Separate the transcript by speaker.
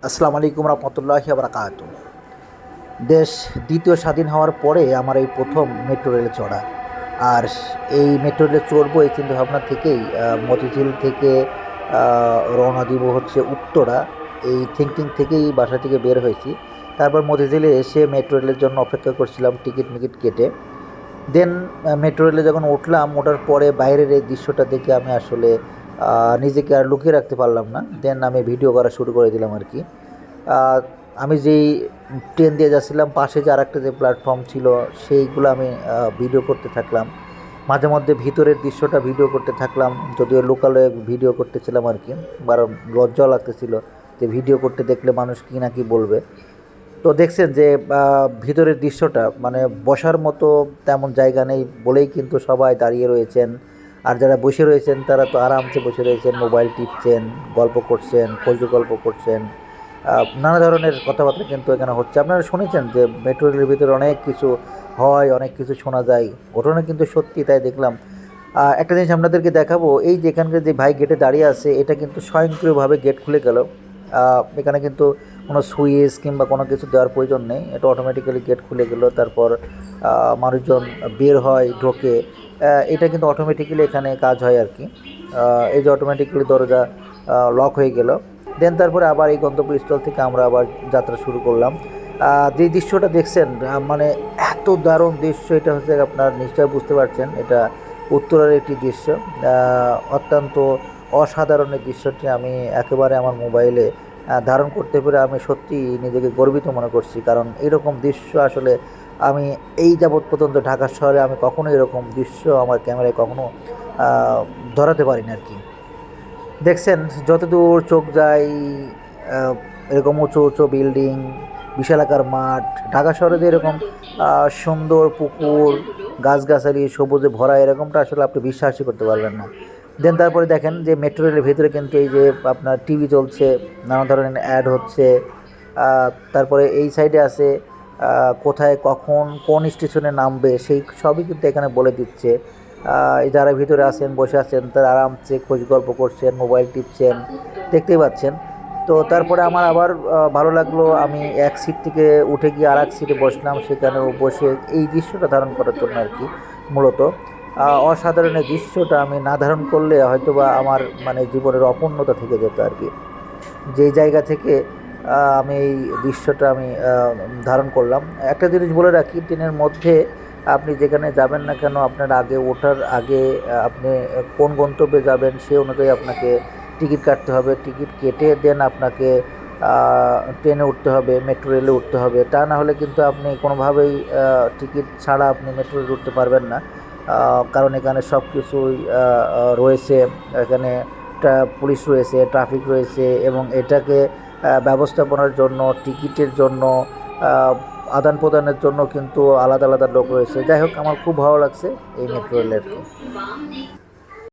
Speaker 1: আসসালামু আলাইকুম রহমতুল্লাহি ওয়া বারাকাতুহু। দেশ দ্বিতীয় স্বাধীন হওয়ার পরে আমার এই প্রথম মেট্রো রেলে চড়া। আর এই মেট্রো রেলে চড়বো এই চিন্তাভাবনা থেকেই মতিঝিল থেকে রওনা দিব হচ্ছে উত্তরা। এই থিঙ্কিং থেকেই বাসা থেকে বের হয়েছি। তারপর মতিঝিলে এসে মেট্রো রেলের জন্য অপেক্ষা করছিলাম টিকিট মিকিট কেটে। দেন মেট্রো রেলে যখন উঠলাম, ওঠার পরে বাইরের এই দৃশ্যটা দেখে আমি আসলে নিজেকে আর লুকিয়ে রাখতে পারলাম না। দেন আমি ভিডিও করা শুরু করে দিলাম আর কি। আহ, আমি যেই ট্রেন দিয়ে যাচ্ছিলাম, পাশে যে আরেকটা যে প্ল্যাটফর্ম ছিল সেইগুলো আমি ভিডিও করতে থাকলাম। মাঝে মধ্যে ভিতরের দৃশ্যটা ভিডিও করতে থাকলাম, যদিও লোকালে ভিডিও করতেছিলাম আর কি। কারণ লজ্জাও লাগতেছিল যে ভিডিও করতে দেখলে মানুষ কী না কি বলবে। তো দেখছেন যে ভিতরের দৃশ্যটা মানে বসার মতো তেমন জায়গা নেই বলেই কিন্তু সবাই দাঁড়িয়ে রয়েছেন। আর যারা বসে রয়েছেন তারা তো আরামসে বসে রয়েছেন, মোবাইল টিপছেন, গল্প করছেন, কচু গল্প করছেন। নানা ধরনের কথাবার্তা কিন্তু এখানে হচ্ছে। আপনারা শুনেছেন যে মেট্রো রেলের ভিতরে অনেক কিছু হয়, অনেক কিছু শোনা যায়। ঘটনা কিন্তু সত্যি, তাই দেখলাম। একটা জিনিস আপনাদেরকে দেখাবো, এই যে এখানকার যে ভাই গেটে দাঁড়িয়ে আছে, এটা কিন্তু স্বয়ংক্রিয়ভাবে গেট খুলে গেল। এখানে কিন্তু কোনো সুইচ কিংবা কোনো কিছু দেওয়ার প্রয়োজন নেই, এটা অটোমেটিক্যালি গেট খুলে গেল। তারপর মানুষজন বের হয়, ঢোকে। এটা কিন্তু অটোমেটিক্যালি এখানে কাজ হয় আর কি। এই যে অটোমেটিক্যালি দরজা লক হয়ে গেল। দেন তারপরে আবার এই গন্তব্যস্থল থেকে আমরা আবার যাত্রা শুরু করলাম। যে দৃশ্যটা দেখছেন মানে এত দারুণ দৃশ্য, এটা হচ্ছে আপনার নিশ্চয় বুঝতে পারছেন এটা উত্তরের একটি দৃশ্য। অত্যন্ত অসাধারণ এই দৃশ্যটি আমি একেবারে আমার মোবাইলে ধারণ করতে পেরে আমি সত্যি নিজেকে গর্বিত মনে করছি। কারণ এরকম দৃশ্য আসলে আমি এই যাবৎ পর্যন্ত ঢাকা শহরে আমি কখনো এরকম দৃশ্য আমার ক্যামেরায় কখনো ধরাতে পারিনি আর কি। দেখছেন যতদূর চোখ যায় আহ, এরকম উঁচু উঁচু বিল্ডিং, বিশালাকার মাঠ। ঢাকা শহরে যে এরকম সুন্দর পুকুর, গাছগাছালি, সবুজে ভরা, এরকমটা আসলে আপনি বিশ্বাসই করতে পারবেন না। দেন তারপরে দেখেন যে মেট্রো রেলের ভিতরে কিন্তু এই যে আপনার টিভি চলছে, নানা ধরনের অ্যাড হচ্ছে। তারপরে এই সাইডে আছে কোথায় কখন কোন স্টেশনে নামবে সেই সবই কিন্তু এখানে বলে দিচ্ছে। যারা ভিতরে আছেন, বসে আছেন, তারা আরামসে খোঁজ গল্প করছেন, মোবাইল টিপছেন, দেখতেই পাচ্ছেন। তো তারপরে আমার আবার ভালো লাগলো, আমি এক সিট থেকে উঠে গিয়ে আর এক সিটে বসলাম, সেখানেও বসে এই দৃশ্যটা ধারণ করার জন্য আর কি। মূলত অসাধারণ এই দৃশ্যটা আমি না ধারণ করলে হয়তোবা আমার মানে জীবনের অপূর্ণতা থেকে যেত আর কি। যেই জায়গা থেকে আমি এই দৃশ্যটা আমি ধারণ করলাম। একটা জিনিস বলে রাখি, ট্রেনের মধ্যে আপনি যেখানে যাবেন না কেন, আপনার আগে ওঠার আগে আপনি কোন গন্তব্যে যাবেন সেই অনুযায়ী আপনাকে টিকিট কাটতে হবে। টিকিট কেটে দেন আপনাকে ট্রেনে উঠতে হবে, মেট্রো রেলে উঠতে হবে। তা না হলে কিন্তু আপনি কোনোভাবেই টিকিট ছাড়া আপনি মেট্রো রেলে উঠতে পারবেন না। কারণ এখানে সব কিছুই রয়েছে। এখানে পুলিশ রয়েছে, ট্রাফিক রয়েছে, এবং এটাকে ব্যবস্থাপনার জন্য, টিকিটের জন্য, আদান প্রদানের জন্য কিন্তু আলাদা আলাদা লোক রয়েছে। যাই হোক, আমার খুব ভালো লাগছে এই মেট্রো রেলের।